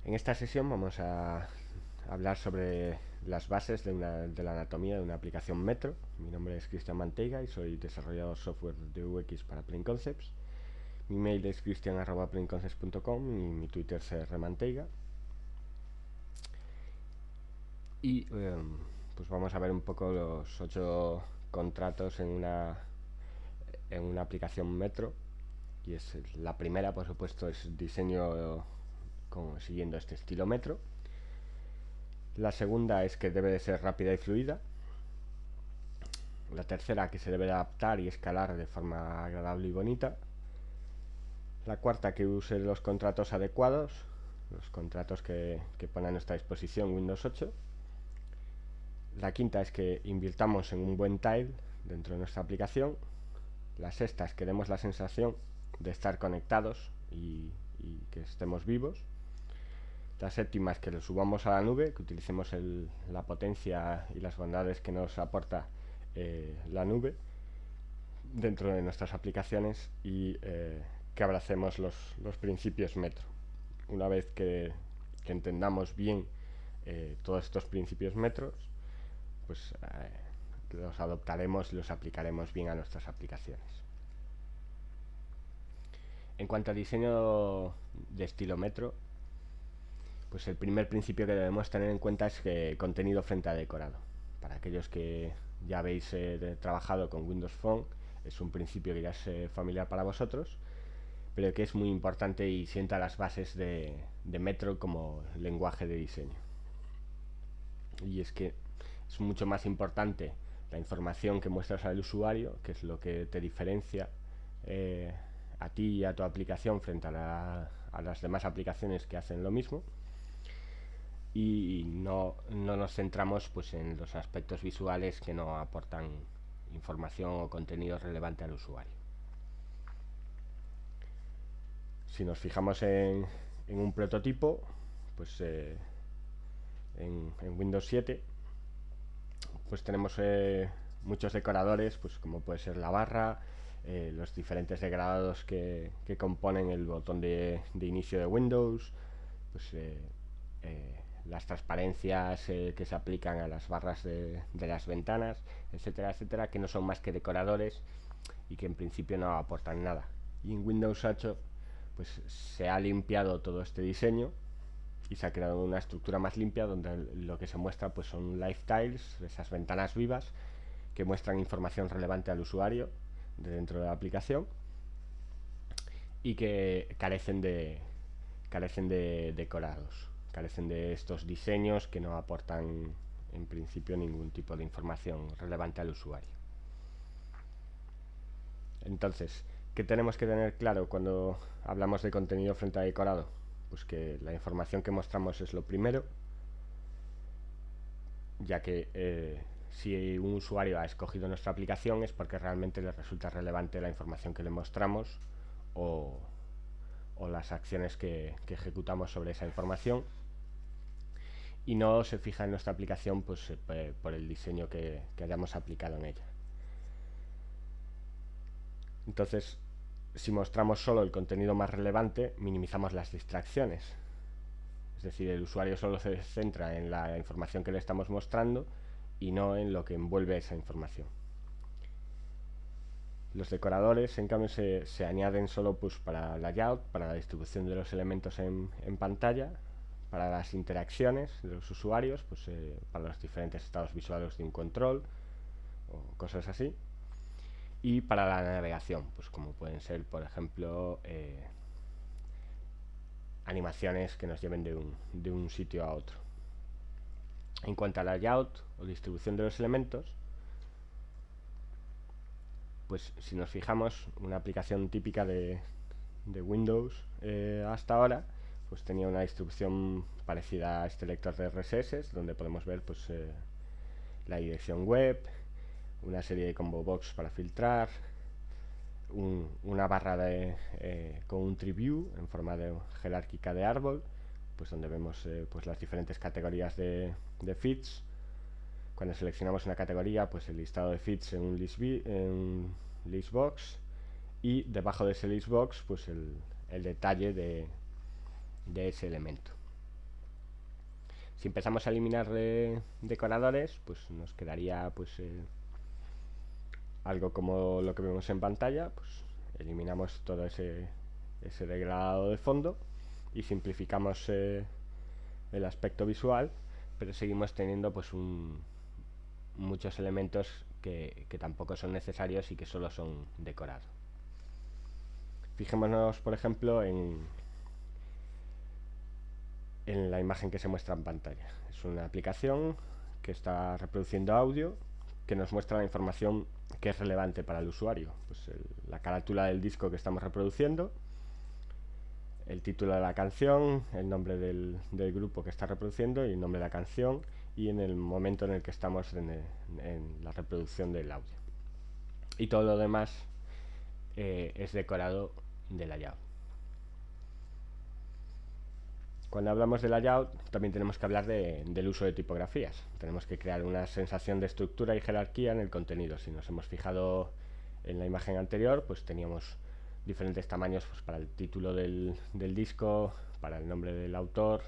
En esta sesión vamos a hablar sobre las bases de la anatomía de una aplicación Metro. Mi nombre es Cristian Manteiga y soy desarrollador software de UX para Plain Concepts. Mi mail es cristian@plainconcepts.com y mi Twitter es rmanteiga. Y pues vamos a ver un poco los 8 contratos en una aplicación Metro. Y es la primera, por supuesto, es diseño siguiendo este estilo Metro. La segunda es que debe de ser rápida y fluida. La tercera, que se debe de adaptar y escalar de forma agradable y bonita. La cuarta, que use los contratos adecuados, los contratos que pone a nuestra disposición Windows 8. La quinta es que invirtamos en un buen tile dentro de nuestra aplicación. La sexta es que demos la sensación de estar conectados y que estemos vivos. La séptima es que lo subamos a la nube, que utilicemos la potencia y las bondades que nos aporta la nube dentro de nuestras aplicaciones y que abracemos los principios Metro. Una vez que entendamos bien todos estos principios Metros, pues los adoptaremos y los aplicaremos bien a nuestras aplicaciones. En cuanto al diseño de estilo Metro, pues el primer principio que debemos tener en cuenta es que contenido frente a decorado. Para aquellos que ya habéis trabajado con Windows Phone, es un principio que ya es familiar para vosotros, pero que es muy importante y sienta las bases de Metro como lenguaje de diseño. Y es que es mucho más importante la información que muestras al usuario, que es lo que te diferencia a ti y a tu aplicación frente a las demás aplicaciones que hacen lo mismo, y no nos centramos pues en los aspectos visuales que no aportan información o contenido relevante al usuario. Si nos fijamos en un prototipo, pues en Windows 7 pues tenemos muchos decoradores, pues como puede ser la barra, los diferentes decorados que componen el botón de inicio de Windows, pues las transparencias que se aplican a las barras de las ventanas, etcétera, etcétera, que no son más que decoradores y que en principio no aportan nada. Y en Windows 8 pues se ha limpiado todo este diseño y se ha creado una estructura más limpia donde lo que se muestra pues son live tiles, esas ventanas vivas que muestran información relevante al usuario de dentro de la aplicación y que carecen de decorados, carecen de estos diseños que no aportan en principio ningún tipo de información relevante al usuario. Entonces, ¿qué tenemos que tener claro cuando hablamos de contenido frente a decorado? Pues que la información que mostramos es lo primero, ya que si un usuario ha escogido nuestra aplicación es porque realmente le resulta relevante la información que le mostramos o las acciones que ejecutamos sobre esa información, y no se fija en nuestra aplicación pues por el diseño que hayamos aplicado en ella. Entonces, si mostramos solo el contenido más relevante, minimizamos las distracciones. Es decir, el usuario solo se centra en la información que le estamos mostrando y no en lo que envuelve esa información. Los decoradores, en cambio, se añaden solo pues, para layout, para la distribución de los elementos en pantalla, para las interacciones de los usuarios, pues para los diferentes estados visuales de un control o cosas así, y para la navegación, pues como pueden ser, por ejemplo, animaciones que nos lleven de un sitio a otro. En cuanto a layout o distribución de los elementos, pues si nos fijamos, una aplicación típica de Windows hasta ahora pues tenía una distribución parecida a este lector de RSS, donde podemos ver pues la dirección web, una serie de combo box para filtrar, una barra con un tree view en forma de jerárquica de árbol, pues donde vemos pues las diferentes categorías de feeds. Cuando seleccionamos una categoría, pues el listado de feeds en un list box, y debajo de ese list box pues el detalle de ese elemento. Si empezamos a eliminar decoradores, pues nos quedaría pues algo como lo que vemos en pantalla. Pues eliminamos todo ese degradado de fondo y simplificamos el aspecto visual, pero seguimos teniendo pues muchos elementos que tampoco son necesarios y que solo son decorados. Fijémonos, por ejemplo, en la imagen que se muestra en pantalla. Es una aplicación que está reproduciendo audio que nos muestra la información que es relevante para el usuario. Pues la carátula del disco que estamos reproduciendo, el título de la canción, el nombre del grupo que está reproduciendo y el nombre de la canción, y en el momento en el que estamos en la reproducción del audio. Y todo lo demás es decorado de layout. Cuando hablamos de layout también tenemos que hablar del uso de tipografías. Tenemos que crear una sensación de estructura y jerarquía en el contenido. Si nos hemos fijado en la imagen anterior, pues teníamos diferentes tamaños pues, para el título del disco, para el nombre del autor,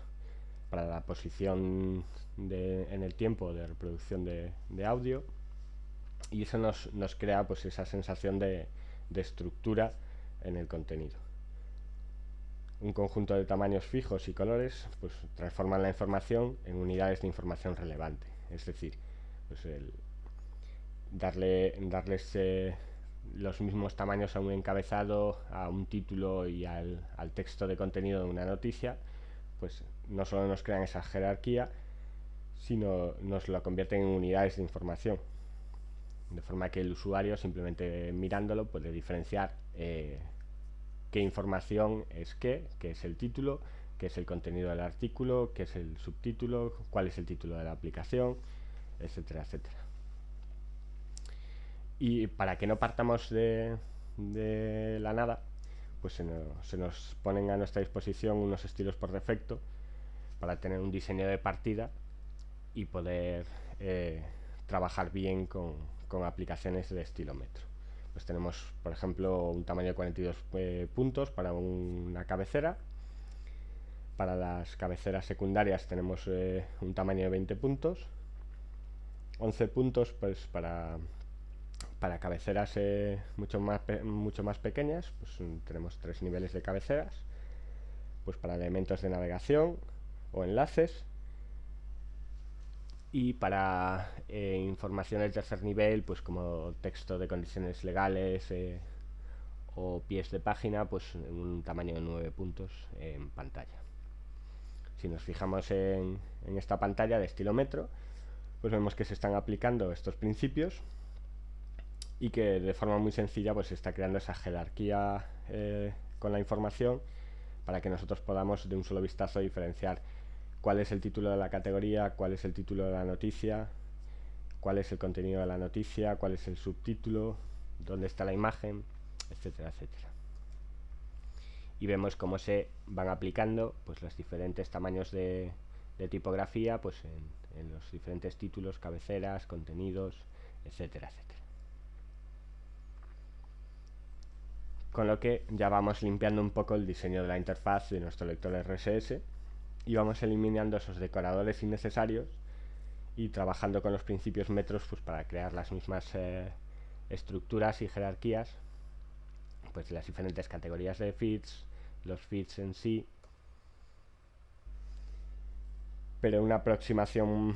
para la posición en el tiempo de reproducción de audio, y eso nos crea pues esa sensación de estructura en el contenido. Un conjunto de tamaños fijos y colores pues transforman la información en unidades de información relevante, es decir, pues darles los mismos tamaños a un encabezado, a un título y al texto de contenido de una noticia, pues no solo nos crean esa jerarquía, sino nos lo convierten en unidades de información, de forma que el usuario simplemente mirándolo puede diferenciar qué información es qué es el título, qué es el contenido del artículo, qué es el subtítulo, cuál es el título de la aplicación, etcétera, etcétera. Y para que no partamos de la nada, pues se nos ponen a nuestra disposición unos estilos por defecto para tener un diseño de partida y poder trabajar bien con aplicaciones de estilo metro. Pues tenemos, por ejemplo, un tamaño de 42 puntos para una cabecera. Para las cabeceras secundarias tenemos un tamaño de 20 puntos. 11 puntos pues para cabeceras mucho más pequeñas, pues tenemos 3 niveles de cabeceras, pues para elementos de navegación o enlaces, y para información del tercer nivel, pues como texto de condiciones legales o pies de página, pues un tamaño de 9 puntos en pantalla. Si nos fijamos en esta pantalla de estilo metro, pues vemos que se están aplicando estos principios y que de forma muy sencilla pues se está creando esa jerarquía con la información para que nosotros podamos de un solo vistazo diferenciar cuál es el título de la categoría, cuál es el título de la noticia, cuál es el contenido de la noticia, cuál es el subtítulo, dónde está la imagen, etcétera, etcétera. Y vemos cómo se van aplicando pues los diferentes tamaños de tipografía pues en los diferentes títulos, cabeceras, contenidos, etcétera, etcétera. Con lo que ya vamos limpiando un poco el diseño de la interfaz de nuestro lector RSS y vamos eliminando esos decoradores innecesarios y trabajando con los principios metros pues para crear las mismas estructuras y jerarquías pues las diferentes categorías de feeds, los feeds en sí, pero una aproximación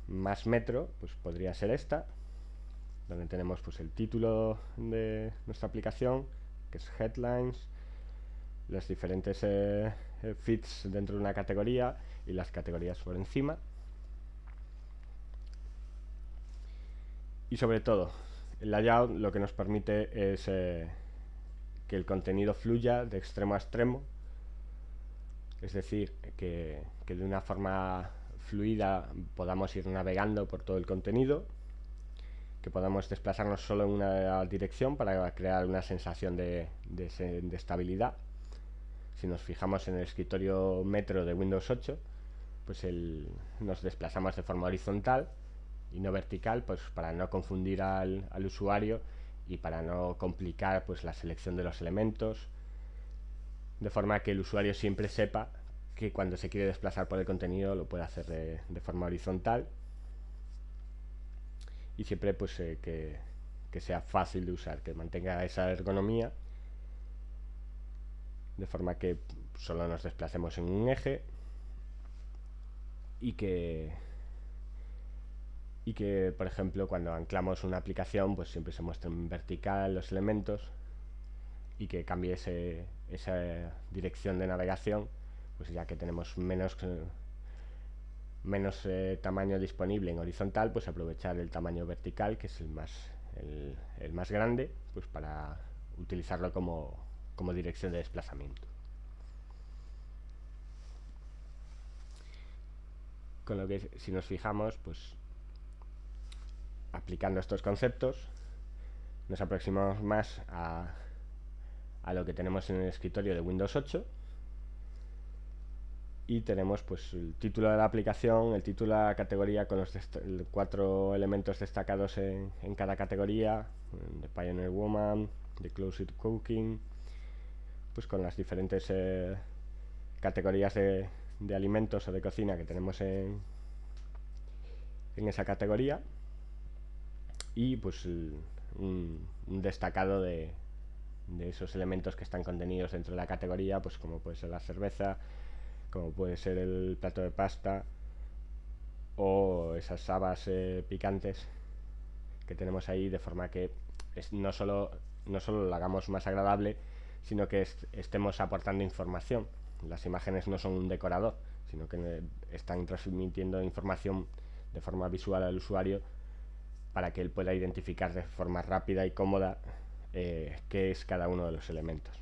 más metro pues podría ser esta, donde tenemos pues el título de nuestra aplicación, que es headlines, los diferentes feeds dentro de una categoría y las categorías por encima, y sobre todo el layout lo que nos permite es que el contenido fluya de extremo a extremo, es decir, que de una forma fluida podamos ir navegando por todo el contenido, que podamos desplazarnos solo en una dirección para crear una sensación de estabilidad. Si nos fijamos en el escritorio metro de Windows 8, pues nos desplazamos de forma horizontal y no vertical, pues para no confundir al usuario y para no complicar pues la selección de los elementos, de forma que el usuario siempre sepa que cuando se quiere desplazar por el contenido lo puede hacer de forma horizontal, y siempre pues que sea fácil de usar, que mantenga esa ergonomía, de forma que solo nos desplacemos en un eje y que por ejemplo cuando anclamos una aplicación pues siempre se muestren en vertical los elementos, y que cambie esa dirección de navegación, pues ya que tenemos menos tamaño disponible en horizontal, pues aprovechar el tamaño vertical, que es el más grande, pues para utilizarlo como dirección de desplazamiento. Con lo que, si nos fijamos, pues aplicando estos conceptos nos aproximamos más a lo que tenemos en el escritorio de Windows 8, y tenemos pues el título de la aplicación, el título de la categoría con los 4 elementos destacados en cada categoría, The Pioneer Woman, The Closet Cooking, pues con las diferentes categorías de alimentos o de cocina que tenemos en esa categoría, y pues un destacado de esos elementos que están contenidos dentro de la categoría, pues como puede ser la cerveza, como puede ser el plato de pasta o esas habas picantes que tenemos ahí, de forma que no solo lo hagamos más agradable, sino que estemos aportando información. Las imágenes no son un decorador, sino que están transmitiendo información de forma visual al usuario, para que él pueda identificar de forma rápida y cómoda qué es cada uno de los elementos.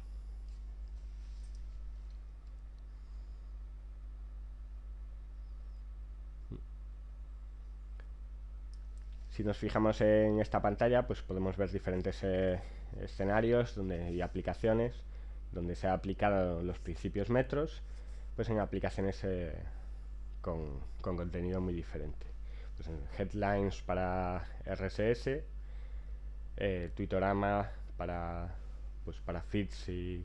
Si nos fijamos en esta pantalla, pues podemos ver diferentes escenarios y aplicaciones donde se ha aplicado los principios metros, pues en aplicaciones con contenido muy diferente. Pues en headlines para RSS, Twitterama para feeds y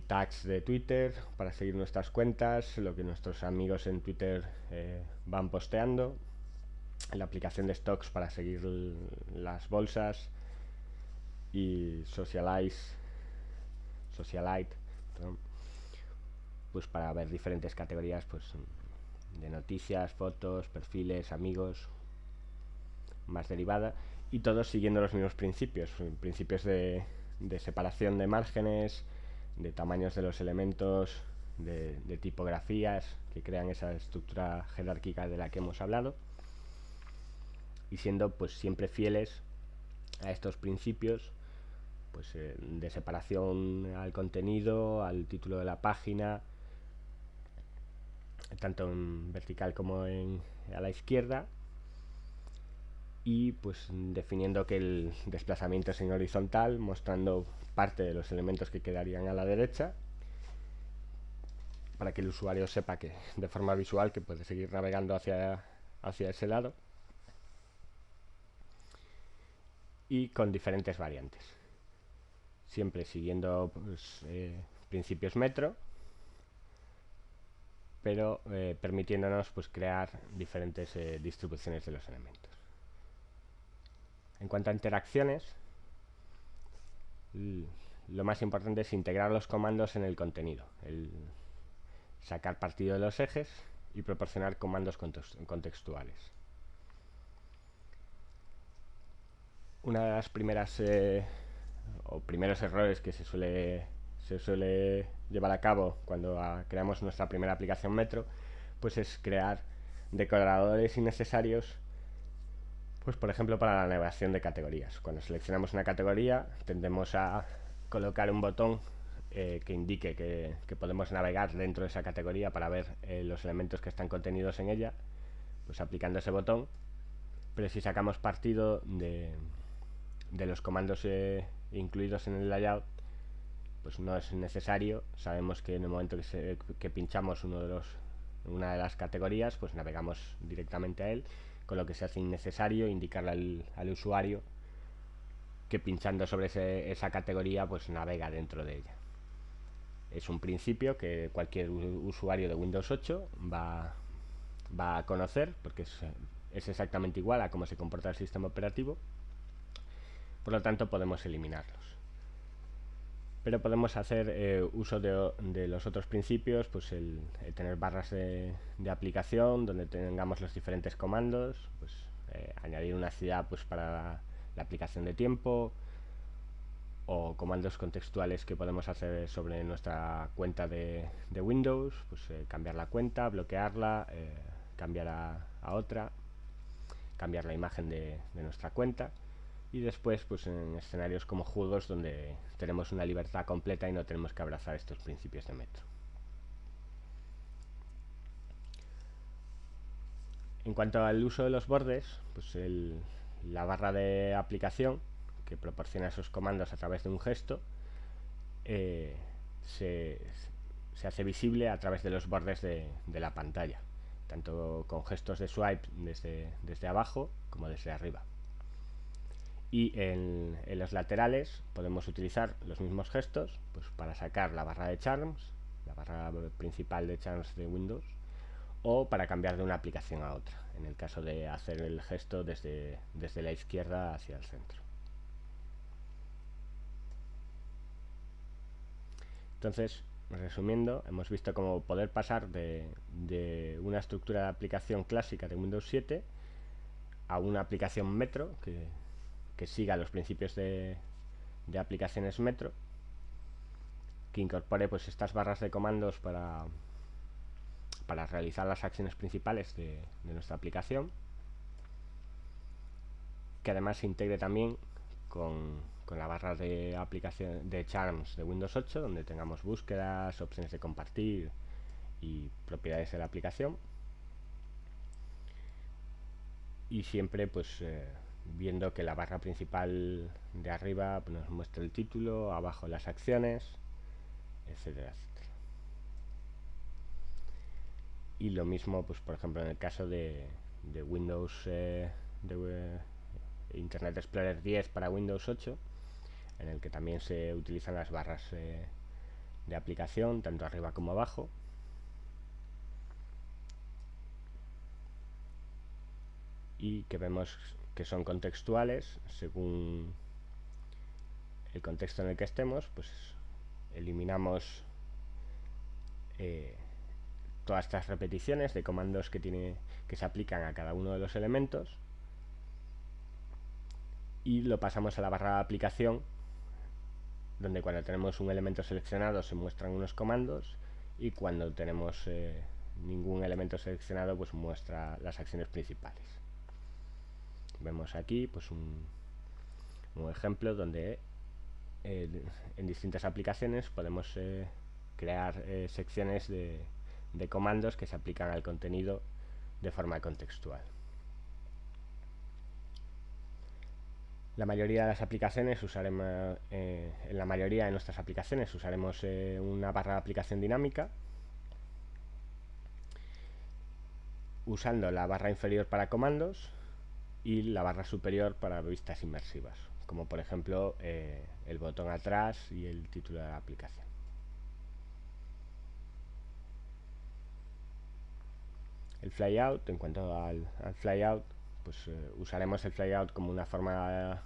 tags de Twitter, para seguir nuestras cuentas, lo que nuestros amigos en Twitter van posteando, la aplicación de stocks para seguir las bolsas, y Socialite, perdón, pues para ver diferentes categorías pues de noticias, fotos, perfiles, amigos, más derivada, y todos siguiendo los mismos principios de separación de márgenes, de tamaños de los elementos, de tipografías que crean esa estructura jerárquica de la que hemos hablado, y siendo pues siempre fieles a estos principios, pues de separación al contenido, al título de la página, tanto en vertical como a la izquierda, y pues definiendo que el desplazamiento es en horizontal, mostrando parte de los elementos que quedarían a la derecha, para que el usuario sepa que de forma visual que puede seguir navegando hacia ese lado, y con diferentes variantes, siempre siguiendo pues, principios metro, pero permitiéndonos pues crear diferentes distribuciones de los elementos. En cuanto a interacciones, lo más importante es integrar los comandos en el contenido, sacar partido de los ejes y proporcionar comandos contextuales. Una de las primeros errores que se suele llevar a cabo cuando creamos nuestra primera aplicación Metro, pues es crear decoradores innecesarios, pues por ejemplo para la navegación de categorías. Cuando seleccionamos una categoría, tendemos a colocar un botón que indique que podemos navegar dentro de esa categoría para ver los elementos que están contenidos en ella, pues aplicando ese botón. Pero si sacamos partido de los comandos incluidos en el layout, pues no es necesario. Sabemos que en el momento que pinchamos una de las categorías, pues navegamos directamente a él, con lo que se hace innecesario indicarle al usuario que pinchando sobre esa categoría pues navega dentro de ella. es un principio que cualquier usuario de Windows 8 va a conocer, porque es exactamente igual a cómo se comporta el sistema operativo. Por lo tanto, podemos eliminarlos. Pero podemos hacer uso de los otros principios, pues el tener barras de aplicación donde tengamos los diferentes comandos, pues añadir una ciudad pues para la aplicación de tiempo, o comandos contextuales que podemos hacer sobre nuestra cuenta de Windows, pues cambiar la cuenta, bloquearla, cambiar a otra, cambiar la imagen de nuestra cuenta. Y después, pues en escenarios como juegos donde tenemos una libertad completa y no tenemos que abrazar estos principios de Metro. En cuanto al uso de los bordes, pues la barra de aplicación que proporciona esos comandos a través de un gesto eh, se, se hace visible a través de los bordes de la pantalla, tanto con gestos de swipe desde abajo como desde arriba. Y en los laterales podemos utilizar los mismos gestos pues para sacar la barra de charms, la barra principal de charms de Windows, o para cambiar de una aplicación a otra, en el caso de hacer el gesto desde la izquierda hacia el centro. Entonces, resumiendo, hemos visto cómo poder pasar de una estructura de aplicación clásica de Windows 7 a una aplicación Metro que siga los principios de aplicaciones Metro, que incorpore pues estas barras de comandos para realizar las acciones principales de nuestra aplicación, que además se integre también con la barra de aplicación de charms de Windows 8, donde tengamos búsquedas, opciones de compartir y propiedades de la aplicación, y siempre pues viendo que la barra principal de arriba pues, nos muestra el título, abajo las acciones, etcétera, etcétera. Y lo mismo pues por ejemplo en el caso de Windows Internet Explorer 10 para Windows 8, en el que también se utilizan las barras de aplicación tanto arriba como abajo, y que vemos que son contextuales según el contexto en el que estemos. Pues eliminamos todas estas repeticiones de comandos que se aplican a cada uno de los elementos, y lo pasamos a la barra de aplicación, donde cuando tenemos un elemento seleccionado se muestran unos comandos, y cuando tenemos ningún elemento seleccionado pues muestra las acciones principales. Vemos aquí pues un ejemplo donde en distintas aplicaciones podemos crear secciones de comandos que se aplican al contenido de forma contextual. La mayoría de las aplicaciones usaremos, en la mayoría de nuestras aplicaciones usaremos una barra de aplicación dinámica, usando la barra inferior para comandos y la barra superior para vistas inmersivas, como por ejemplo el botón atrás y el título de la aplicación. El flyout, en cuanto al flyout, pues usaremos el flyout como una forma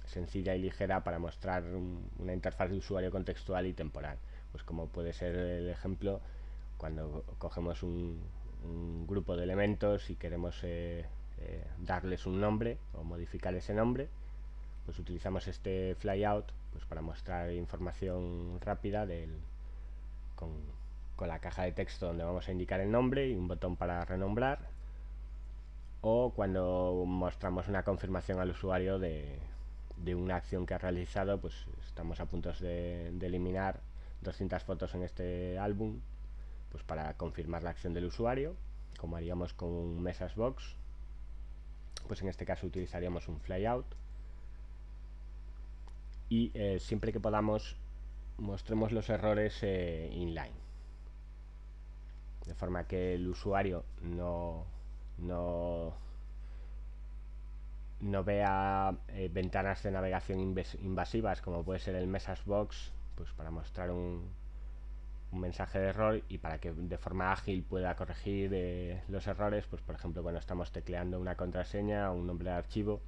sencilla y ligera para mostrar una interfaz de usuario contextual y temporal, pues como puede ser el ejemplo cuando cogemos un grupo de elementos y queremos darles un nombre o modificar ese nombre, pues utilizamos este flyout pues para mostrar información rápida con la caja de texto donde vamos a indicar el nombre y un botón para renombrar, o cuando mostramos una confirmación al usuario de una acción que ha realizado, pues estamos a punto de eliminar 200 fotos en este álbum, pues para confirmar la acción del usuario, como haríamos con un message box, pues en este caso utilizaríamos un flyout, y siempre que podamos mostremos los errores inline, de forma que el usuario no vea ventanas de navegación invasivas como puede ser el message box, pues para mostrar un mensaje de error, y para que de forma ágil pueda corregir los errores, pues por ejemplo cuando estamos tecleando una contraseña o un nombre de archivo,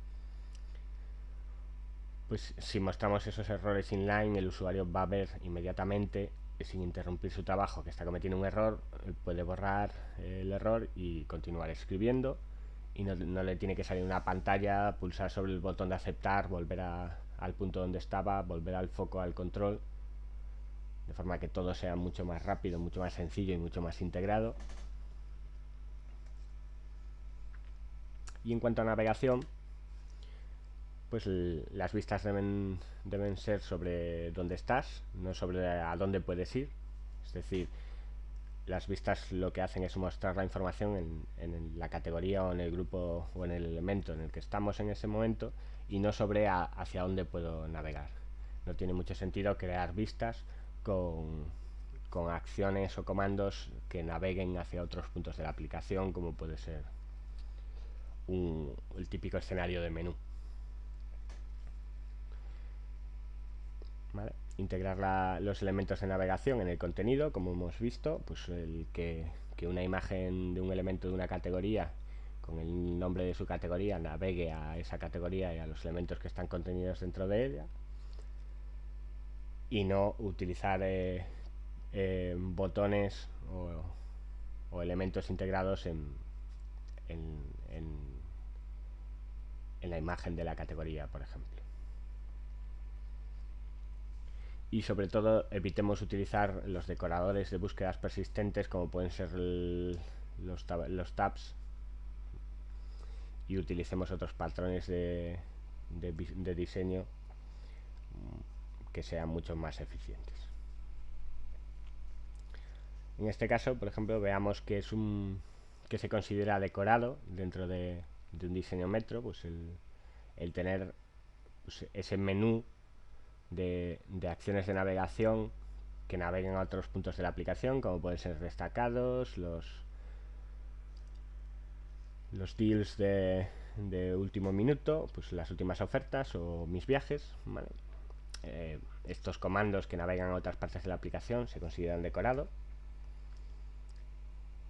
pues si mostramos esos errores inline, el usuario va a ver inmediatamente, sin interrumpir su trabajo, que está cometiendo un error, puede borrar el error y continuar escribiendo, y no le tiene que salir una pantalla, pulsar sobre el botón de aceptar, volver al punto donde estaba, volver al foco, al control, de forma que todo sea mucho más rápido, mucho más sencillo y mucho más integrado. Y en cuanto a navegación, pues las vistas deben ser sobre dónde estás, no sobre a dónde puedes ir. Es decir, las vistas lo que hacen es mostrar la información en la categoría o en el grupo o en el elemento en el que estamos en ese momento, y no sobre hacia dónde puedo navegar. No tiene mucho sentido crear vistas con acciones o comandos que naveguen hacia otros puntos de la aplicación, como puede ser el típico escenario de menú. ¿Vale? Integrar los elementos de navegación en el contenido, como hemos visto, pues que una imagen de un elemento de una categoría con el nombre de su categoría navegue a esa categoría y a los elementos que están contenidos dentro de ella, y no utilizar botones o elementos integrados en, en la imagen de la categoría, por ejemplo. Y sobre todo evitemos utilizar los decoradores de búsquedas persistentes, como pueden ser los tabs, y utilicemos otros patrones de diseño que sean mucho más eficientes. En este caso, por ejemplo, veamos que que se considera decorado dentro de un diseño Metro, pues el tener pues ese menú de acciones de navegación que naveguen a otros puntos de la aplicación, como pueden ser destacados, los deals de último minuto, pues las últimas ofertas o mis viajes, ¿vale? Estos comandos que navegan a otras partes de la aplicación se consideran decorado.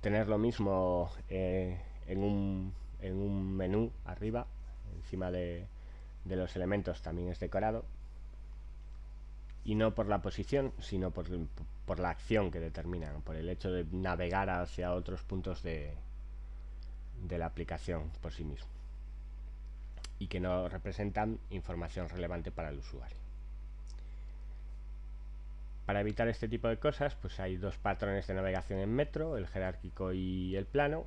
Tener lo mismo en un menú arriba, encima de los elementos, también es decorado. Y no por la posición, sino por la acción que determinan, por el hecho de navegar hacia otros puntos de la aplicación por sí mismo, y que no representan información relevante para el usuario. Para evitar este tipo de cosas, pues hay dos patrones de navegación en Metro, el jerárquico y el plano.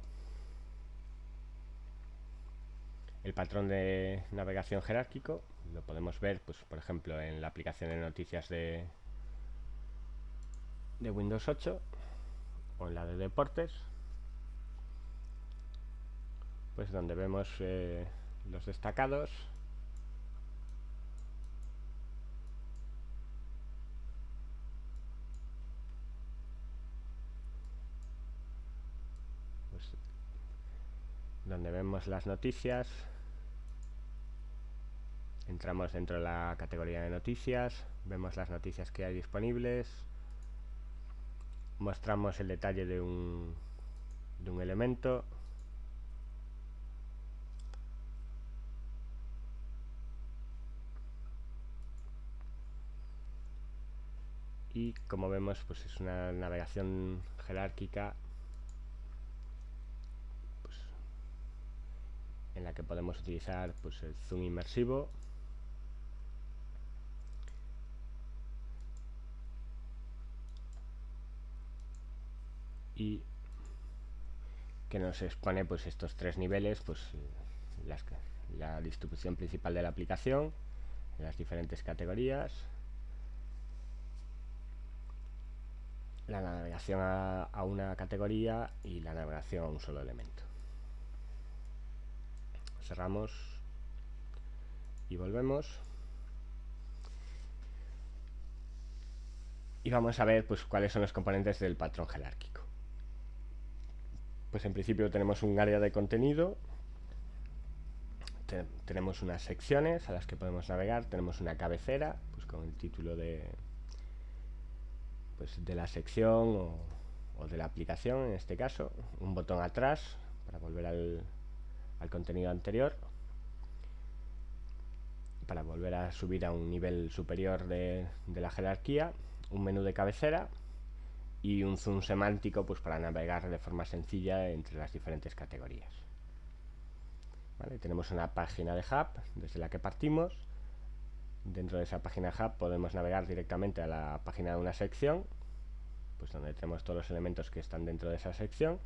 El patrón de navegación jerárquico lo podemos ver, pues, por ejemplo, en la aplicación de noticias de Windows 8 o en la de deportes, pues donde vemos los destacados, pues, donde vemos las noticias. Entramos dentro de la categoría de noticias, vemos las noticias que hay disponibles, mostramos el detalle de un elemento, y como vemos, pues es una navegación jerárquica, pues, en la que podemos utilizar pues el zoom inmersivo, y que nos expone pues estos tres niveles, pues la distribución principal de la aplicación, las diferentes categorías, la navegación a una categoría y la navegación a un solo elemento. Cerramos y volvemos, y vamos a ver pues cuáles son los componentes del patrón jerárquico. Pues en principio tenemos un área de contenido, tenemos unas secciones a las que podemos navegar, tenemos una cabecera pues con el título de pues de la sección o de la aplicación, en este caso, un botón atrás para volver al contenido anterior, para volver a subir a un nivel superior de la jerarquía, un menú de cabecera y un zoom semántico, pues para navegar de forma sencilla entre las diferentes categorías. ¿Vale? Tenemos una página de Hub desde la que partimos. Dentro de esa página Hub podemos navegar directamente a la página de una sección, pues donde tenemos todos los elementos que están dentro de esa sección,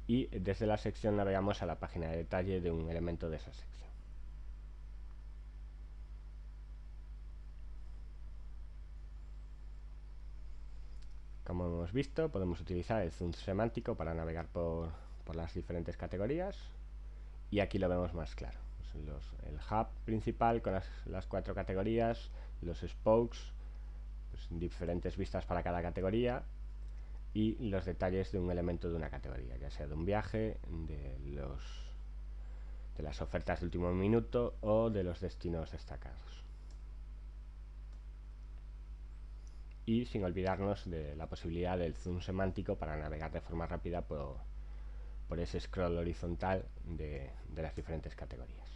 y desde la sección navegamos a la página de detalle de un elemento de esa sección. Como hemos visto, podemos utilizar el zoom semántico para navegar por las diferentes categorías, y aquí lo vemos más claro. Pues el hub principal con las 4 categorías, los spokes, pues diferentes vistas para cada categoría, y los detalles de un elemento de una categoría, ya sea de un viaje, de las ofertas de último minuto o de los destinos destacados. Y sin olvidarnos de la posibilidad del zoom semántico para navegar de forma rápida por ese scroll horizontal de las diferentes categorías.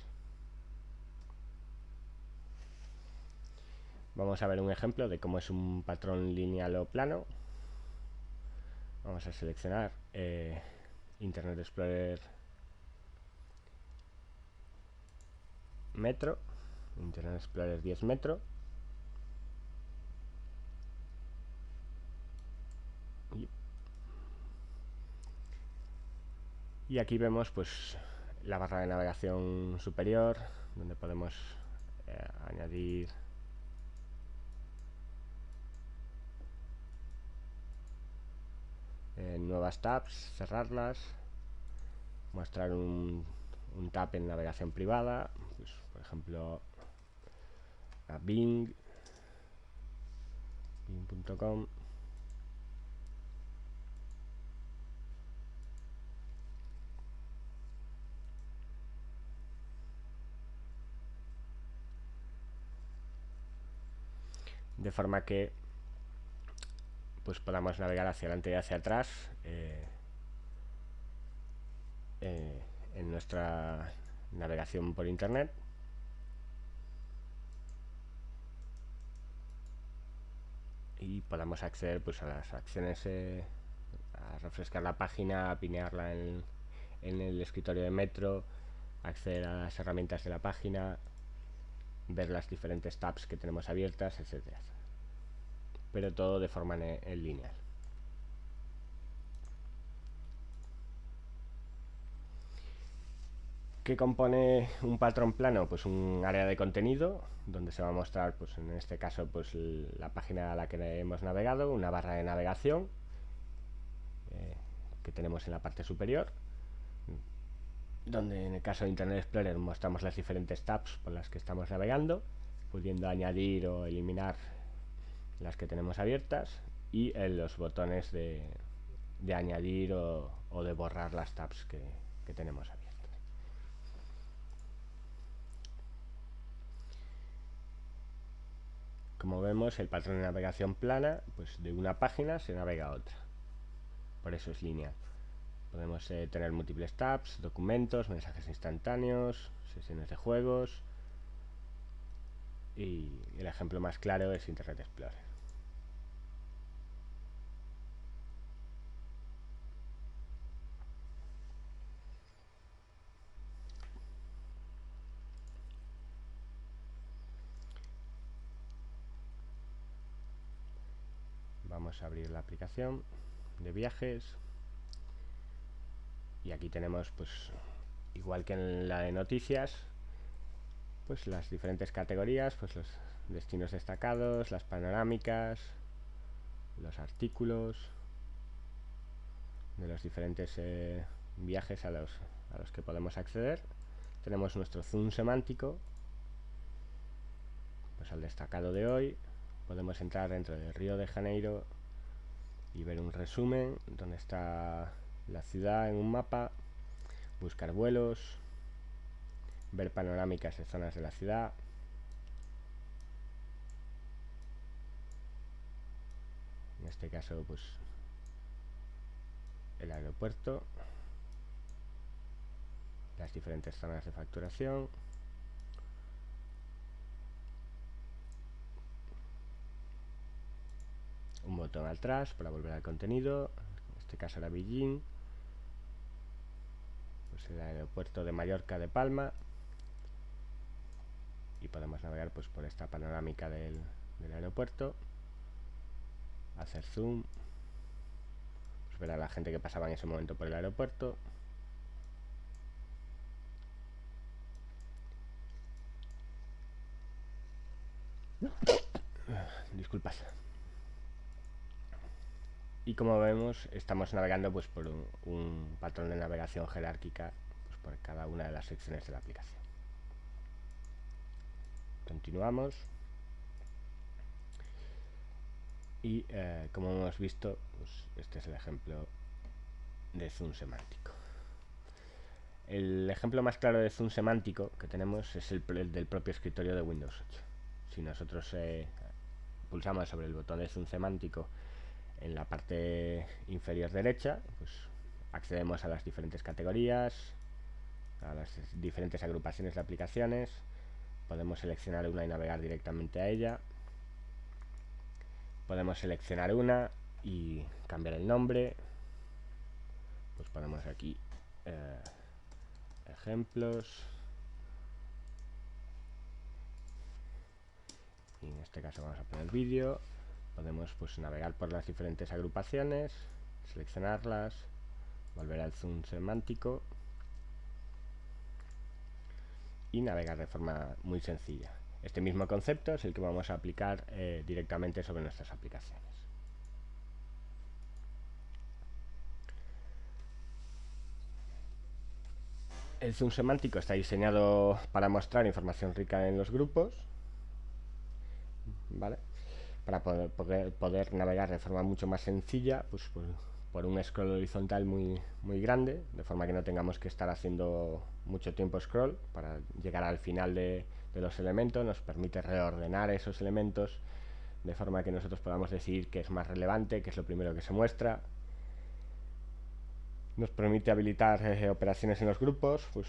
Vamos a ver un ejemplo de cómo es un patrón lineal o plano. Vamos a seleccionar Internet Explorer Metro, Internet Explorer 10 Metro, y aquí vemos pues la barra de navegación superior, donde podemos añadir nuevas tabs, cerrarlas, mostrar un tab en navegación privada, pues, por ejemplo a bing.com, de forma que pues podamos navegar hacia adelante y hacia atrás en nuestra navegación por internet. Y podamos acceder pues a las acciones, a refrescar la página, a pinearla en el escritorio de Metro, acceder a las herramientas de la página, ver las diferentes tabs que tenemos abiertas, etcétera. Pero todo de forma en lineal. ¿Qué compone un patrón plano? Pues un área de contenido donde se va a mostrar, pues en este caso, pues la página a la que hemos navegado, una barra de navegación que tenemos en la parte superior, donde en el caso de Internet Explorer mostramos las diferentes tabs por las que estamos navegando, pudiendo añadir o eliminar las que tenemos abiertas, y los botones de añadir o de borrar las tabs que tenemos abiertas. Como vemos, el patrón de navegación plana, pues de una página se navega a otra, por eso es lineal. Podemos tener múltiples tabs, documentos, mensajes instantáneos, sesiones de juegos, y el ejemplo más claro es Internet Explorer. Vamos a abrir la aplicación de viajes y aquí tenemos, pues igual que en la de noticias, pues las diferentes categorías, pues los destinos destacados, las panorámicas, los artículos de los diferentes viajes a los que podemos acceder. Tenemos nuestro zoom semántico, pues al destacado de hoy. Podemos entrar dentro de Río de Janeiro y ver un resumen donde está la ciudad en un mapa, buscar vuelos, ver panorámicas de zonas de la ciudad, este caso pues el aeropuerto, las diferentes zonas de facturación, un botón atrás para volver al contenido, en este caso era Beijing, pues el aeropuerto de Mallorca de Palma, y podemos navegar pues por esta panorámica del aeropuerto, hacer zoom, pues ver a la gente que pasaba en ese momento por el aeropuerto. Disculpad. Y como vemos, estamos navegando pues por un patrón de navegación jerárquica pues por cada una de las secciones de la aplicación. Continuamos. Y como hemos visto, pues este es el ejemplo de zoom semántico. El ejemplo más claro de zoom semántico que tenemos es el del propio escritorio de Windows 8. Si nosotros pulsamos sobre el botón de zoom semántico en la parte inferior derecha, pues accedemos a las diferentes categorías, a las diferentes agrupaciones de aplicaciones, podemos seleccionar una y navegar directamente a ella, podemos seleccionar una y cambiar el nombre, pues ponemos aquí ejemplos, y en este caso vamos a poner vídeo. Podemos pues navegar por las diferentes agrupaciones, seleccionarlas, volver al zoom semántico y navegar de forma muy sencilla. Este mismo concepto es el que vamos a aplicar directamente sobre nuestras aplicaciones. El zoom semántico está diseñado para mostrar información rica en los grupos, ¿vale? Para poder navegar de forma mucho más sencilla, pues por un scroll horizontal muy grande, de forma que no tengamos que estar haciendo mucho tiempo scroll para llegar al final de los elementos. Nos permite reordenar esos elementos de forma que nosotros podamos decidir qué es más relevante, qué es lo primero que se muestra. Nos permite habilitar operaciones en los grupos, pues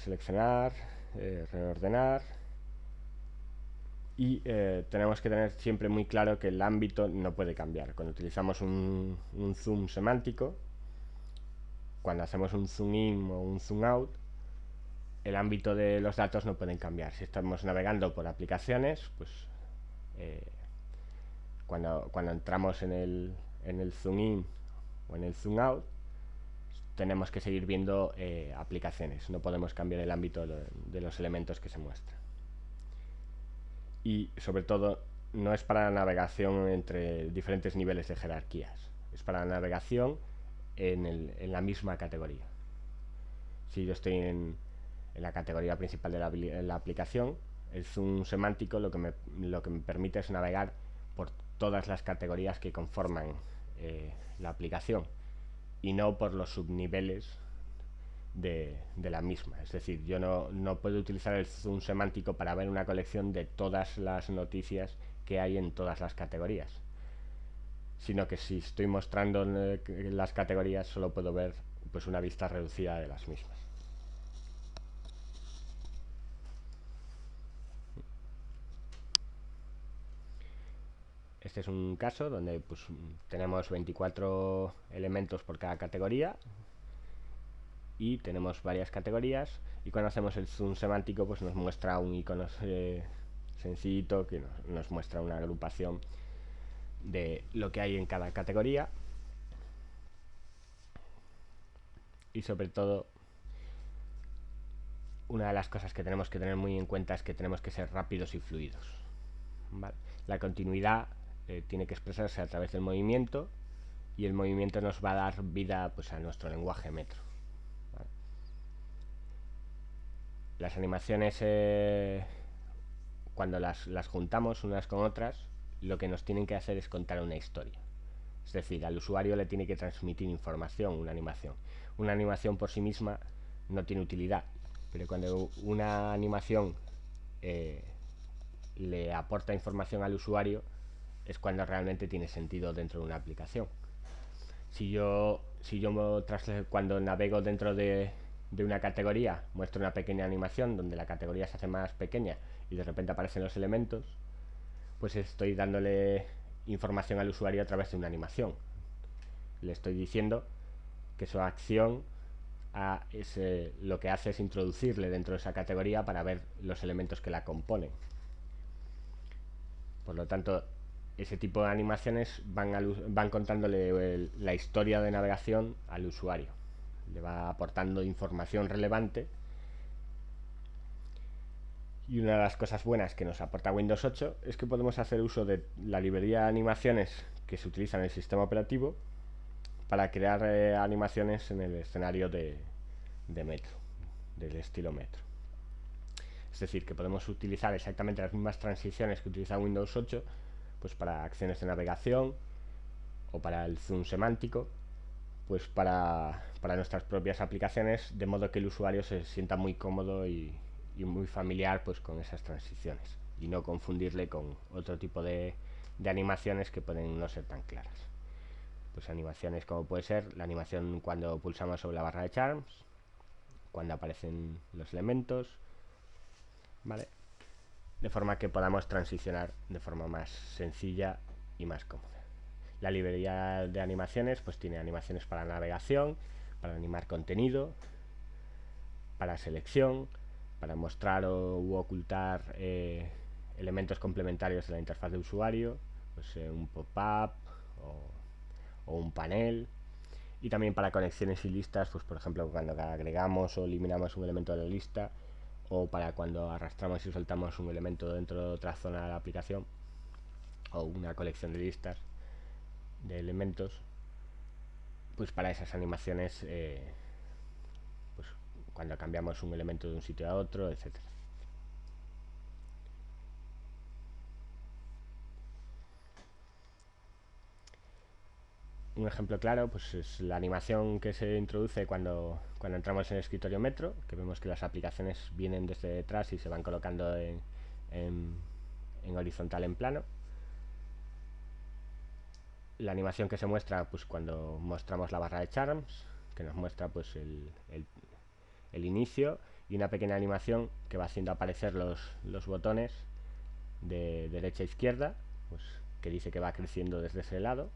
seleccionar, reordenar, y tenemos que tener siempre muy claro que el ámbito no puede cambiar. Cuando utilizamos un zoom semántico, cuando hacemos un zoom in o un zoom out, el ámbito de los datos no pueden cambiar. Si estamos navegando por aplicaciones, pues cuando entramos en el zoom in o en el zoom out, tenemos que seguir viendo aplicaciones, no podemos cambiar el ámbito de los elementos que se muestran. Y sobre todo no es para la navegación entre diferentes niveles de jerarquías, es para la navegación en la misma categoría. Si yo estoy en la categoría principal de la aplicación, el zoom semántico lo que me permite es navegar por todas las categorías que conforman la aplicación y no por los subniveles de la misma. Es decir, yo no puedo utilizar el zoom semántico para ver una colección de todas las noticias que hay en todas las categorías, sino que si estoy mostrando las categorías solo puedo ver pues una vista reducida de las mismas. Este es un caso donde pues tenemos 24 elementos por cada categoría y tenemos varias categorías, y cuando hacemos el zoom semántico pues nos muestra un icono sencillito que nos muestra una agrupación de lo que hay en cada categoría. Y sobre todo, una de las cosas que tenemos que tener muy en cuenta es que tenemos que ser rápidos y fluidos, ¿vale? La continuidad tiene que expresarse a través del movimiento, y el movimiento nos va a dar vida pues a nuestro lenguaje metro, ¿vale? Las animaciones cuando las juntamos unas con otras, lo que nos tienen que hacer es contar una historia. Es decir, al usuario le tiene que transmitir información una animación. Una animación por sí misma no tiene utilidad, pero cuando una animación le aporta información al usuario, es cuando realmente tiene sentido dentro de una aplicación. Si yo cuando navego dentro de una categoría, muestro una pequeña animación donde la categoría se hace más pequeña y de repente aparecen los elementos, pues estoy dándole información al usuario a través de una animación. Le estoy diciendo que su acción lo que hace es introducirle dentro de esa categoría para ver los elementos que la componen. Por lo tanto, ese tipo de animaciones van contándole la historia de navegación al usuario. Le va aportando información relevante. Y una de las cosas buenas que nos aporta Windows 8 es que podemos hacer uso de la librería de animaciones que se utiliza en el sistema operativo para crear animaciones en el escenario de Metro, del estilo Metro. Es decir, que podemos utilizar exactamente las mismas transiciones que utiliza Windows 8 pues para acciones de navegación o para el zoom semántico, pues para nuestras propias aplicaciones, de modo que el usuario se sienta muy cómodo y muy familiar pues con esas transiciones y no confundirle con otro tipo de animaciones que pueden no ser tan claras. Pues animaciones como puede ser la animación cuando pulsamos sobre la barra de charms, cuando aparecen los elementos, ¿vale? De forma que podamos transicionar de forma más sencilla y más cómoda. La librería de animaciones pues tiene animaciones para navegación, para animar contenido, para selección, para mostrar u ocultar elementos complementarios de la interfaz de usuario, pues un pop-up o un panel, y también para conexiones y listas, pues por ejemplo cuando agregamos o eliminamos un elemento de la lista, o para cuando arrastramos y soltamos un elemento dentro de otra zona de la aplicación, o una colección de listas de elementos, pues para esas animaciones, pues cuando cambiamos un elemento de un sitio a otro, etcétera. Un ejemplo claro pues es la animación que se introduce cuando entramos en el escritorio Metro, que vemos que las aplicaciones vienen desde detrás y se van colocando en horizontal en plano. La animación que se muestra pues cuando mostramos la barra de charms, que nos muestra pues el inicio, y una pequeña animación que va haciendo aparecer los botones de derecha a izquierda, pues que dice que va creciendo desde ese lado.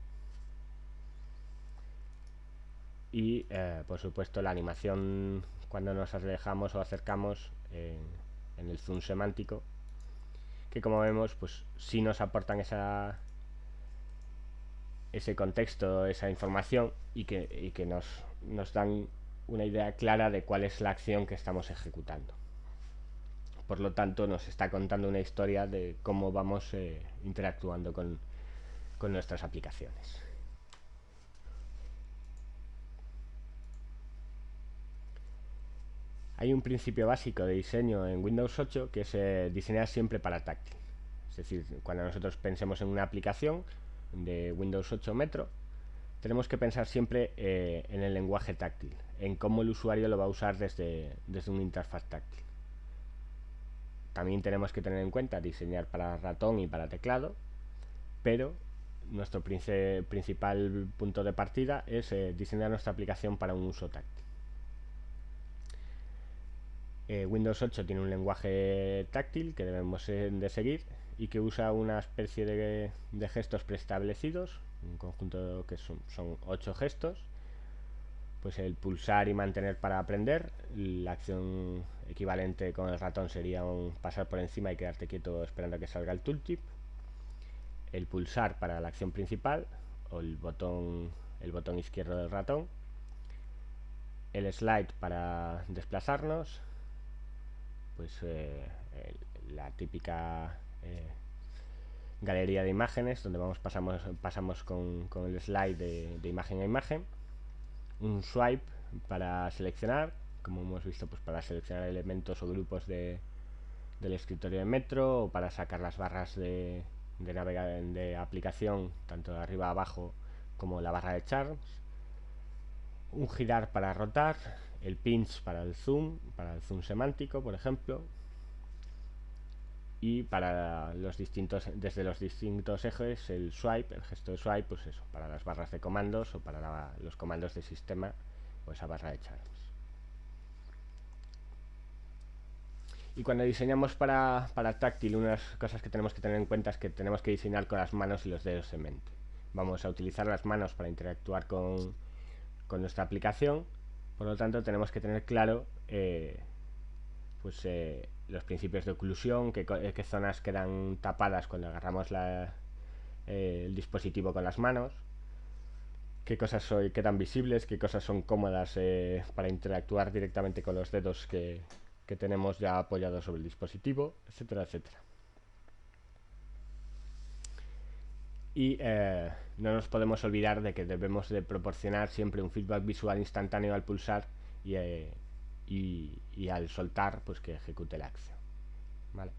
Y por supuesto la animación cuando nos alejamos o acercamos en el zoom semántico, que como vemos pues sí nos aportan ese contexto, esa información, y que nos dan una idea clara de cuál es la acción que estamos ejecutando. Por lo tanto nos está contando una historia de cómo vamos interactuando con nuestras aplicaciones. Hay un principio básico de diseño en Windows 8 que es diseñar siempre para táctil. Es decir, cuando nosotros pensemos en una aplicación de Windows 8 Metro, tenemos que pensar siempre en el lenguaje táctil, en cómo el usuario lo va a usar desde una interfaz táctil. También tenemos que tener en cuenta diseñar para ratón y para teclado, pero nuestro principal punto de partida es diseñar nuestra aplicación para un uso táctil. Windows 8 tiene un lenguaje táctil que debemos de seguir y que usa una especie de gestos preestablecidos, un conjunto que son 8 gestos. Pues el pulsar y mantener para aprender, la acción equivalente con el ratón sería un pasar por encima y quedarte quieto esperando a que salga el tooltip. El pulsar para la acción principal o el botón izquierdo del ratón. El slide para desplazarnos, pues la típica galería de imágenes donde pasamos con el slide de imagen a imagen. Un swipe para seleccionar, como hemos visto, pues para seleccionar elementos o grupos del escritorio de Metro, o para sacar las barras de aplicación tanto de arriba a abajo como la barra de charms. Un girar para rotar, el pinch para el zoom semántico, por ejemplo. y para los distintos, desde los distintos ejes, el swipe, el gesto de swipe, pues eso, para las barras de comandos o para los comandos de sistema, pues esa barra de charms. Y cuando diseñamos para táctil, unas cosas que tenemos que tener en cuenta es que tenemos que diseñar con las manos y los dedos en mente. Vamos a utilizar las manos para interactuar con nuestra aplicación, por lo tanto tenemos que tener claro los principios de oclusión, qué zonas quedan tapadas cuando agarramos el dispositivo con las manos, qué cosas quedan visibles, qué cosas son cómodas para interactuar directamente con los dedos que tenemos ya apoyados sobre el dispositivo, etcétera, etcétera. Y no nos podemos olvidar de que debemos de proporcionar siempre un feedback visual instantáneo al pulsar y al soltar, pues que ejecute la acción. ¿Vale?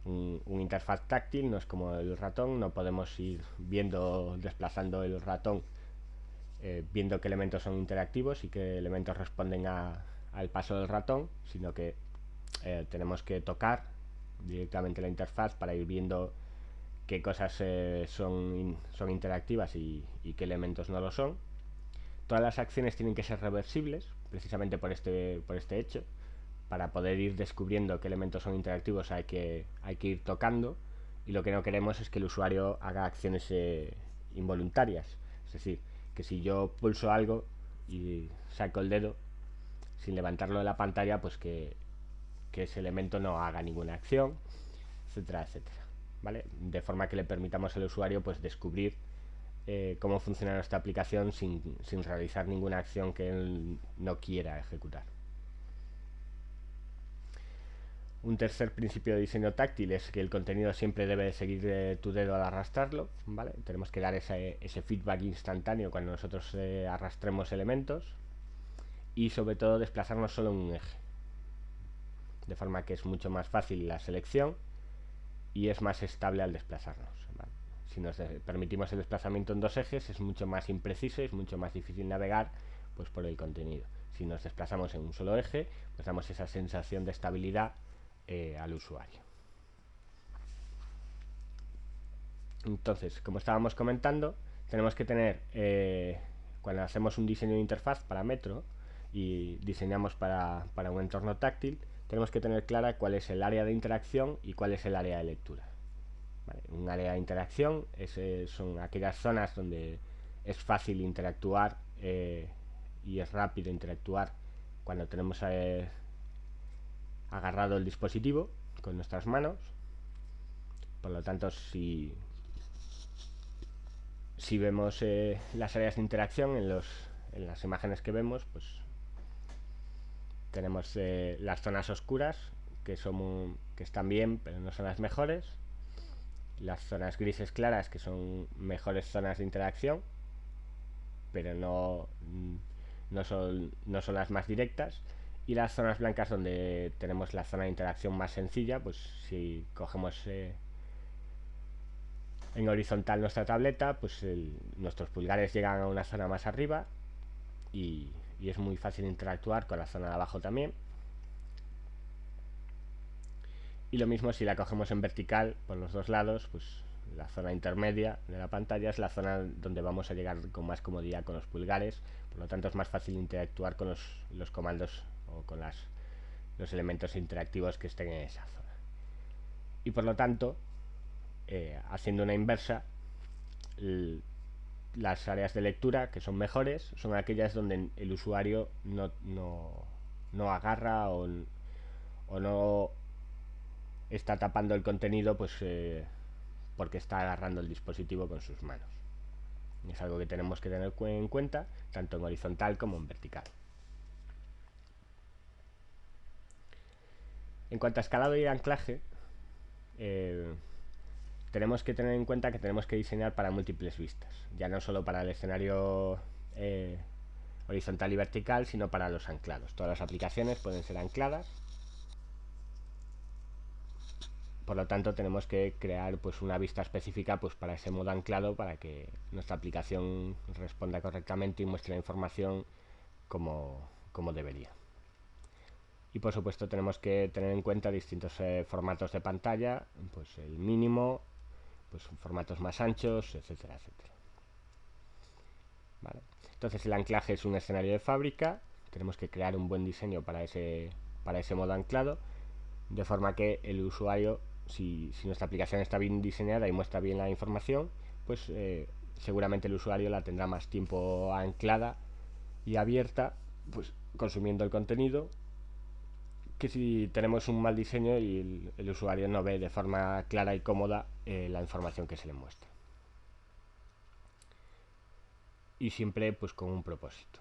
Un interfaz táctil no es como el ratón, no podemos ir desplazando el ratón, viendo qué elementos son interactivos y qué elementos responden al paso del ratón, sino que tenemos que tocar directamente la interfaz para ir viendo qué cosas son interactivas y qué elementos no lo son. Todas las acciones tienen que ser reversibles, precisamente por este hecho. Para poder ir descubriendo qué elementos son interactivos hay que ir tocando, y lo que no queremos es que el usuario haga acciones involuntarias. Es decir, que si yo pulso algo y saco el dedo sin levantarlo de la pantalla, pues que ese elemento no haga ninguna acción, etcétera, etcétera. ¿Vale? De forma que le permitamos al usuario pues descubrir cómo funciona nuestra aplicación sin realizar ninguna acción que él no quiera ejecutar. Un tercer principio de diseño táctil es que el contenido siempre debe seguir tu dedo al arrastrarlo, ¿vale? Tenemos que dar ese feedback instantáneo cuando nosotros arrastremos elementos, y sobre todo desplazarnos solo en un eje, de forma que es mucho más fácil la selección y es más estable al desplazarnos, ¿vale? Si nos permitimos el desplazamiento en dos ejes es mucho más impreciso y es mucho más difícil navegar, pues por el contenido. Si nos desplazamos en un solo eje, pues damos esa sensación de estabilidad al usuario. Entonces, como estábamos comentando, tenemos que tener, cuando hacemos un diseño de interfaz para Metro y diseñamos para un entorno táctil, tenemos que tener clara cuál es el área de interacción y cuál es el área de lectura. ¿Vale? Un área de interacción son aquellas zonas donde es fácil interactuar y es rápido interactuar cuando tenemos agarrado el dispositivo con nuestras manos. Por lo tanto, si vemos las áreas de interacción en las imágenes que vemos, pues tenemos las zonas oscuras, que están bien, pero no son las mejores. Las zonas grises claras, que son mejores zonas de interacción, pero no son las más directas. Y las zonas blancas, donde tenemos la zona de interacción más sencilla, pues si cogemos en horizontal nuestra tableta, pues nuestros pulgares llegan a una zona más arriba y es muy fácil interactuar con la zona de abajo también. Y lo mismo si la cogemos en vertical por los dos lados, pues la zona intermedia de la pantalla es la zona donde vamos a llegar con más comodidad con los pulgares, por lo tanto es más fácil interactuar con los comandos o con los elementos interactivos que estén en esa zona. Y por lo tanto, haciendo una inversa, las áreas de lectura que son mejores son aquellas donde el usuario no agarra o no está tapando el contenido, pues porque está agarrando el dispositivo con sus manos. Es algo que tenemos que tener en cuenta tanto en horizontal como en vertical. En cuanto a escalado y anclaje, tenemos que tener en cuenta que tenemos que diseñar para múltiples vistas, ya no solo para el escenario horizontal y vertical, sino para los anclados. Todas las aplicaciones pueden ser ancladas, por lo tanto tenemos que crear pues una vista específica pues para ese modo anclado, para que nuestra aplicación responda correctamente y muestre la información como debería. Y por supuesto tenemos que tener en cuenta distintos formatos de pantalla, pues el mínimo, pues formatos más anchos, etcétera, etcétera. ¿Vale? Entonces el anclaje es un escenario de fábrica, tenemos que crear un buen diseño para ese modo anclado, de forma que el usuario, si nuestra aplicación está bien diseñada y muestra bien la información, pues seguramente el usuario la tendrá más tiempo anclada y abierta, pues consumiendo el contenido, que si tenemos un mal diseño y el usuario no ve de forma clara y cómoda la información que se le muestra. Y siempre pues con un propósito.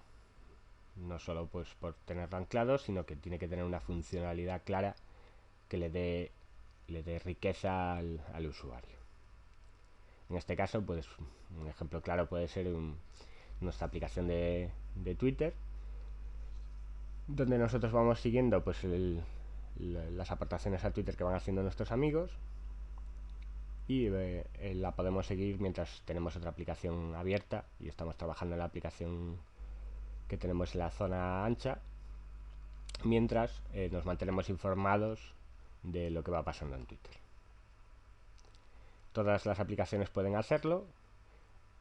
No solo pues por tenerlo anclado, sino que tiene que tener una funcionalidad clara que le dé riqueza al usuario. En este caso, pues un ejemplo claro puede ser nuestra aplicación de Twitter, donde nosotros vamos siguiendo pues las aportaciones a Twitter que van haciendo nuestros amigos y la podemos seguir mientras tenemos otra aplicación abierta y estamos trabajando en la aplicación que tenemos en la zona ancha, mientras nos mantenemos informados de lo que va pasando en Twitter. Todas las aplicaciones pueden hacerlo,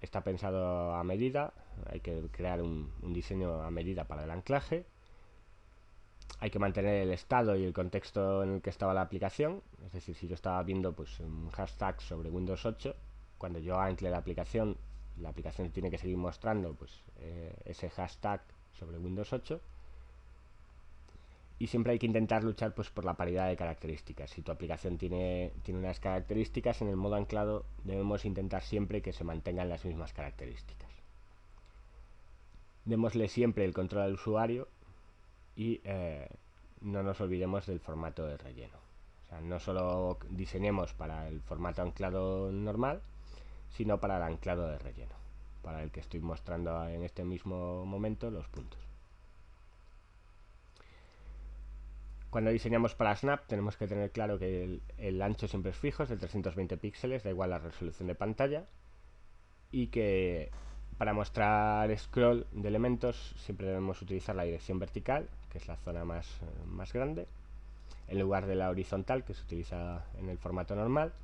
está pensado a medida, hay que crear un diseño a medida para el anclaje, hay que mantener el estado y el contexto en el que estaba la aplicación, es decir, si yo estaba viendo pues un hashtag sobre Windows 8, cuando yo ancle la aplicación tiene que seguir mostrando pues ese hashtag sobre Windows 8, y siempre hay que intentar luchar pues por la paridad de características. Si tu aplicación tiene unas características, en el modo anclado debemos intentar siempre que se mantengan las mismas características. Démosle siempre el control al usuario y no nos olvidemos del formato de relleno. O sea, no solo diseñemos para el formato anclado normal, sino para el anclado de relleno, para el que estoy mostrando en este mismo momento los puntos. Cuando diseñamos para Snap tenemos que tener claro que el ancho siempre es fijo, es de 320 píxeles, da igual la resolución de pantalla, y que para mostrar scroll de elementos siempre debemos utilizar la dirección vertical, que es la zona más grande, en lugar de la horizontal, que se utiliza en el formato normal,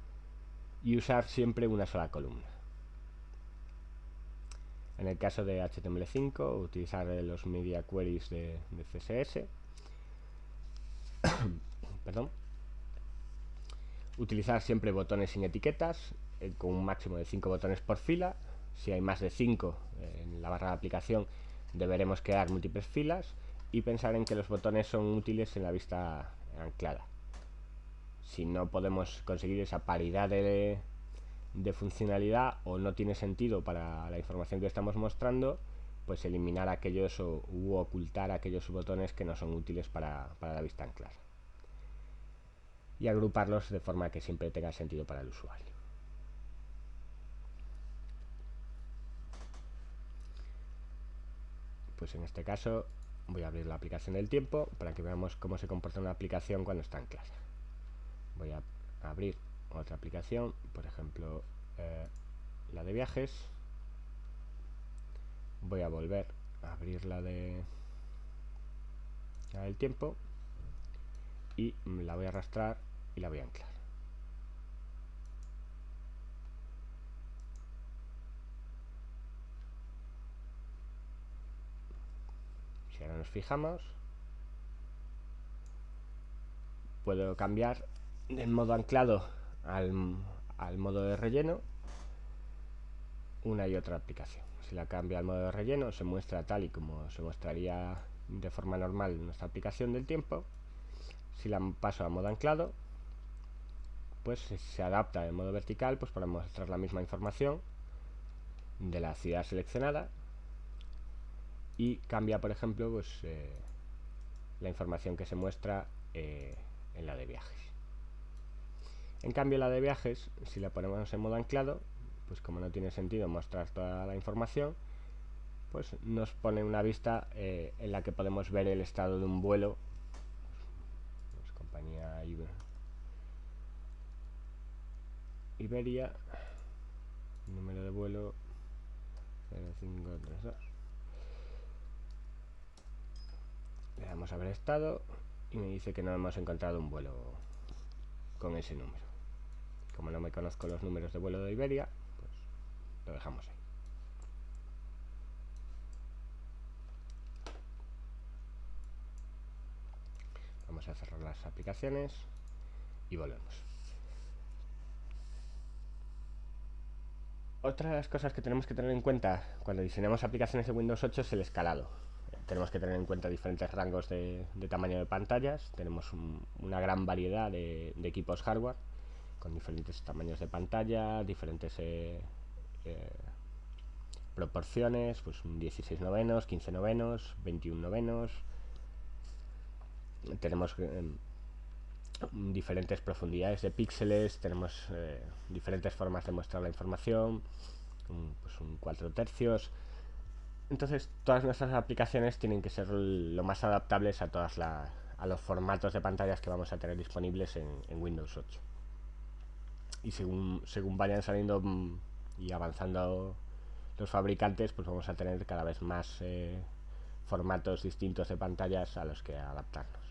y usar siempre una sola columna. En el caso de HTML5, utilizar los media queries de CSS. Perdón. Utilizar siempre botones sin etiquetas, con un máximo de 5 botones por fila. Si hay más de 5 en la barra de aplicación, deberemos crear múltiples filas y pensar en que los botones son útiles en la vista anclada. Si no podemos conseguir esa paridad de funcionalidad o no tiene sentido para la información que estamos mostrando, pues eliminar aquellos u ocultar aquellos botones que no son útiles para la vista anclada y agruparlos de forma que siempre tenga sentido para el usuario. Pues en este caso voy a abrir la aplicación del tiempo para que veamos cómo se comporta una aplicación cuando está anclada. Voy a abrir otra aplicación, por ejemplo la de viajes. Voy a volver a abrir la del tiempo y la voy a arrastrar y la voy a anclar. Si ahora nos fijamos, puedo cambiar del modo anclado al modo de relleno una y otra aplicación. Si la cambio al modo de relleno, se muestra tal y como se mostraría de forma normal en nuestra aplicación del tiempo. Si la paso a modo anclado, pues se adapta de modo vertical, pues para mostrar la misma información de la ciudad seleccionada, y cambia, por ejemplo, pues la información que se muestra en la de viajes. En cambio, la de viajes, si la ponemos en modo anclado, pues como no tiene sentido mostrar toda la información, pues nos pone una vista en la que podemos ver el estado de un vuelo, pues, compañía Iberia, número de vuelo 0532. Le damos a ver estado y me dice que no hemos encontrado un vuelo con ese número. Como no me conozco los números de vuelo de Iberia, pues lo dejamos ahí. Vamos a cerrar las aplicaciones y volvemos. Otra de las cosas que tenemos que tener en cuenta cuando diseñamos aplicaciones de Windows 8 es el escalado. Tenemos que tener en cuenta diferentes rangos de tamaño de pantallas. Tenemos una gran variedad de equipos hardware con diferentes tamaños de pantalla, diferentes proporciones, pues un 16 novenos, 15 novenos, 21 novenos. Tenemos diferentes profundidades de píxeles, tenemos diferentes formas de mostrar la información, pues un 4 tercios. Entonces todas nuestras aplicaciones tienen que ser lo más adaptables a los formatos de pantallas que vamos a tener disponibles en Windows 8. Y según vayan saliendo y avanzando los fabricantes, pues vamos a tener cada vez más formatos distintos de pantallas a los que adaptarnos.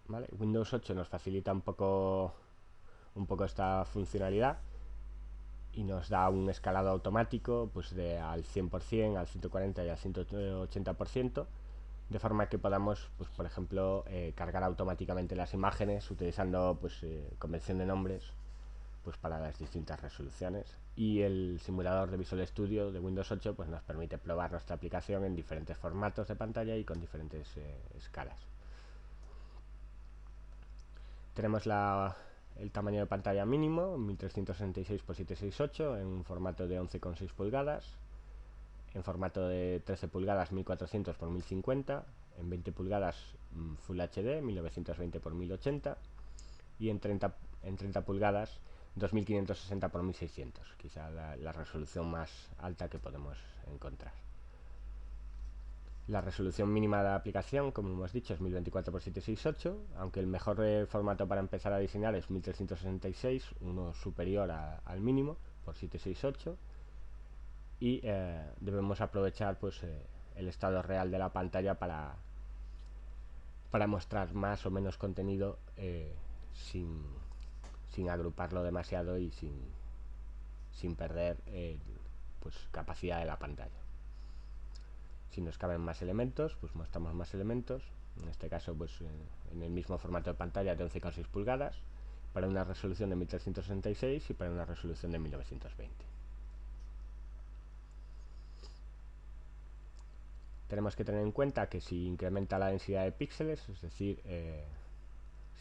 ¿Vale? Windows 8 nos facilita un poco esta funcionalidad y nos da un escalado automático pues al 100%, al 140 y al 180%, de forma que podamos, pues, por ejemplo, cargar automáticamente las imágenes utilizando convención de nombres pues, para las distintas resoluciones. Y el simulador de Visual Studio de Windows 8 pues, nos permite probar nuestra aplicación en diferentes formatos de pantalla y con diferentes escalas. Tenemos el tamaño de pantalla mínimo, 1366 x 768, en un formato de 11,6 pulgadas, en formato de 13 pulgadas 1400 x 1050, en 20 pulgadas Full HD 1920 x 1080 y en 30 pulgadas 2560 x 1600, quizá la resolución más alta que podemos encontrar. La resolución mínima de la aplicación, como hemos dicho, es 1024 x 768, aunque el mejor formato para empezar a diseñar es 1366, uno superior al mínimo, por 768, y debemos aprovechar el estado real de la pantalla para mostrar más o menos contenido sin agruparlo demasiado y sin perder capacidad de la pantalla. Si nos caben más elementos, pues mostramos más elementos. En este caso, pues en el mismo formato de pantalla de 11,6 pulgadas, para una resolución de 1366 y para una resolución de 1920. Tenemos que tener en cuenta que si incrementa la densidad de píxeles, es decir,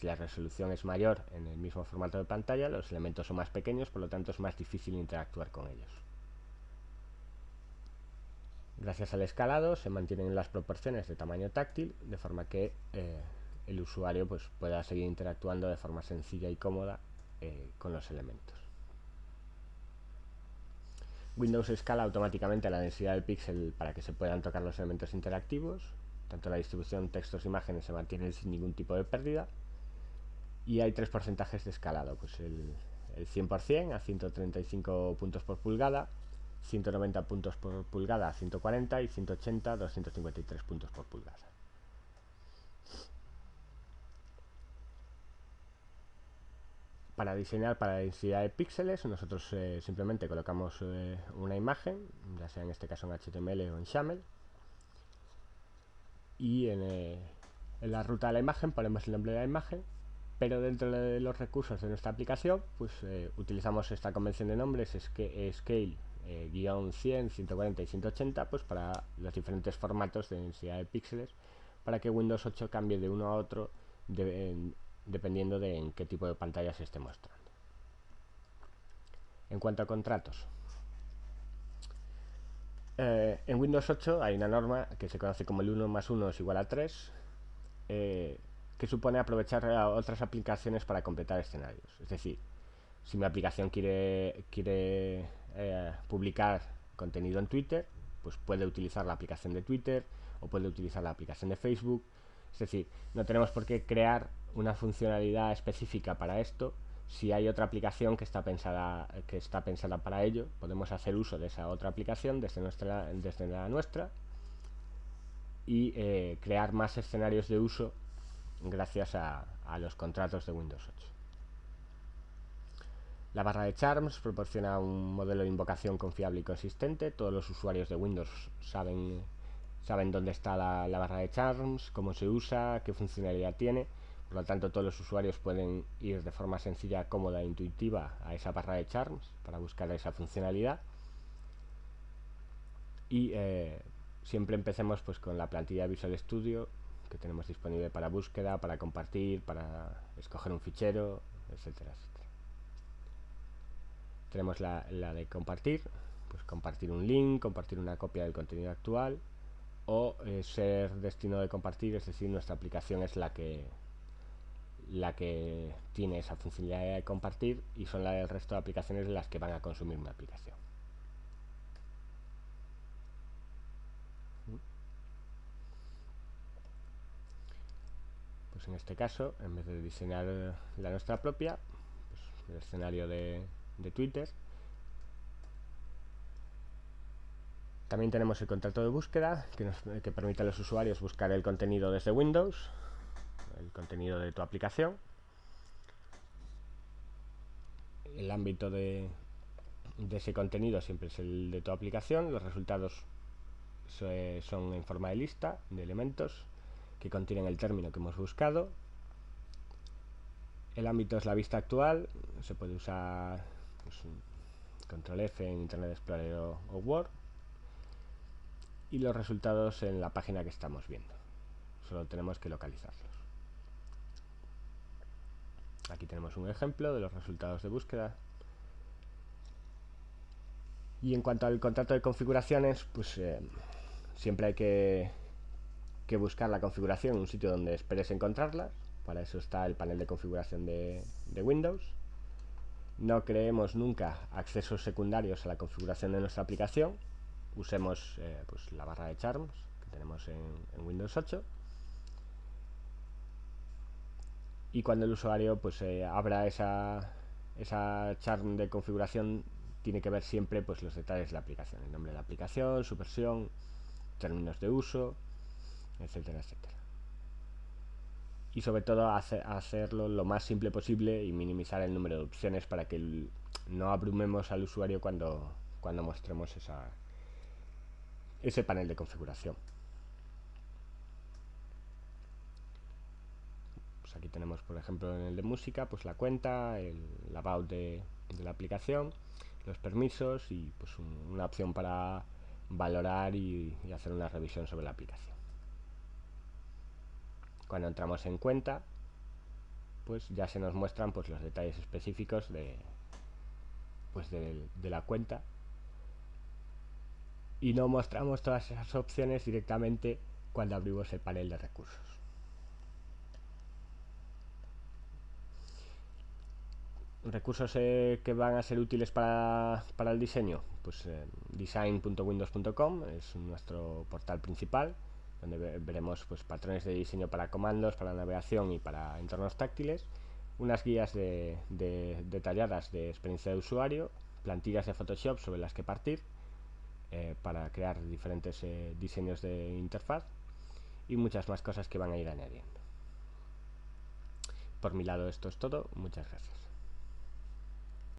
si la resolución es mayor en el mismo formato de pantalla, los elementos son más pequeños, por lo tanto es más difícil interactuar con ellos. Gracias al escalado se mantienen las proporciones de tamaño táctil, de forma que el usuario pueda seguir interactuando de forma sencilla y cómoda con los elementos. Windows escala automáticamente la densidad del píxel para que se puedan tocar los elementos interactivos. Tanto la distribución textos e imágenes se mantienen sin ningún tipo de pérdida. Y hay 3 porcentajes de escalado, pues el 100% a 135 puntos por pulgada, 190 puntos por pulgada a 140 y 180 a 253 puntos por pulgada. Para diseñar para la densidad de píxeles, nosotros simplemente colocamos una imagen, ya sea en este caso en HTML o en XAML, y en la ruta de la imagen ponemos el nombre de la imagen, pero dentro de los recursos de nuestra aplicación pues utilizamos esta convención de nombres scale -100, 140 y 180 pues para los diferentes formatos de densidad de píxeles, para que Windows 8 cambie de uno a otro dependiendo de en qué tipo de pantalla se esté mostrando. En cuanto a contratos, en Windows 8 hay una norma que se conoce como el 1 más 1 es igual a 3, que supone aprovechar a otras aplicaciones para completar escenarios. Es decir, si mi aplicación quiere publicar contenido en Twitter, pues puede utilizar la aplicación de Twitter o puede utilizar la aplicación de Facebook. Es decir, no tenemos por qué crear una funcionalidad específica para esto. Si hay otra aplicación que está pensada para ello, podemos hacer uso de esa otra aplicación desde la nuestra y crear más escenarios de uso gracias a los contratos de Windows 8. La barra de charms proporciona un modelo de invocación confiable y consistente. Todos los usuarios de Windows saben dónde está la barra de charms, cómo se usa, qué funcionalidad tiene. Por lo tanto, todos los usuarios pueden ir de forma sencilla, cómoda e intuitiva a esa barra de charms para buscar esa funcionalidad. Y siempre empecemos pues con la plantilla de Visual Studio que tenemos disponible para búsqueda, para compartir, para escoger un fichero, etcétera, etcétera. Tenemos la de compartir, pues compartir un link, compartir una copia del contenido actual, o ser destino de compartir, es decir, nuestra aplicación es la que tiene esa funcionalidad de compartir y son el resto de aplicaciones las que van a consumir mi aplicación. Pues en este caso, en vez de diseñar la nuestra propia, pues el escenario de Twitter, también tenemos el contrato de búsqueda que permite a los usuarios buscar el contenido desde Windows, el contenido de tu aplicación. El ámbito de ese contenido siempre es el de tu aplicación. Los resultados son en forma de lista de elementos que contienen el término que hemos buscado. El ámbito es la vista actual. Se puede usar pues, Control F en Internet Explorer o Word. Y los resultados en la página que estamos viendo. Solo tenemos que localizarlos. Aquí tenemos un ejemplo de los resultados de búsqueda. Y en cuanto al contrato de configuraciones, pues siempre hay que buscar la configuración en un sitio donde esperes encontrarla. Para eso está el panel de configuración de Windows. No creemos nunca accesos secundarios a la configuración de nuestra aplicación. Usemos pues la barra de charms que tenemos en Windows 8. Y cuando el usuario pues abra esa charm de configuración, tiene que ver siempre pues los detalles de la aplicación, el nombre de la aplicación, su versión, términos de uso, etcétera, etcétera. Y sobre todo hacerlo lo más simple posible y minimizar el número de opciones para que no abrumemos al usuario cuando mostremos ese panel de configuración. Pues aquí tenemos, por ejemplo, en el de música, pues la cuenta, el about de la aplicación, los permisos y pues una opción para valorar y hacer una revisión sobre la aplicación. Cuando entramos en cuenta, pues ya se nos muestran pues los detalles específicos de la cuenta y no mostramos todas esas opciones directamente cuando abrimos el panel de recursos. Recursos que van a ser útiles para el diseño, pues design.windows.com es nuestro portal principal, donde veremos pues patrones de diseño para comandos, para navegación y para entornos táctiles, unas guías detalladas de experiencia de usuario, plantillas de Photoshop sobre las que partir para crear diferentes diseños de interfaz y muchas más cosas que van a ir añadiendo. Por mi lado esto es todo, muchas gracias.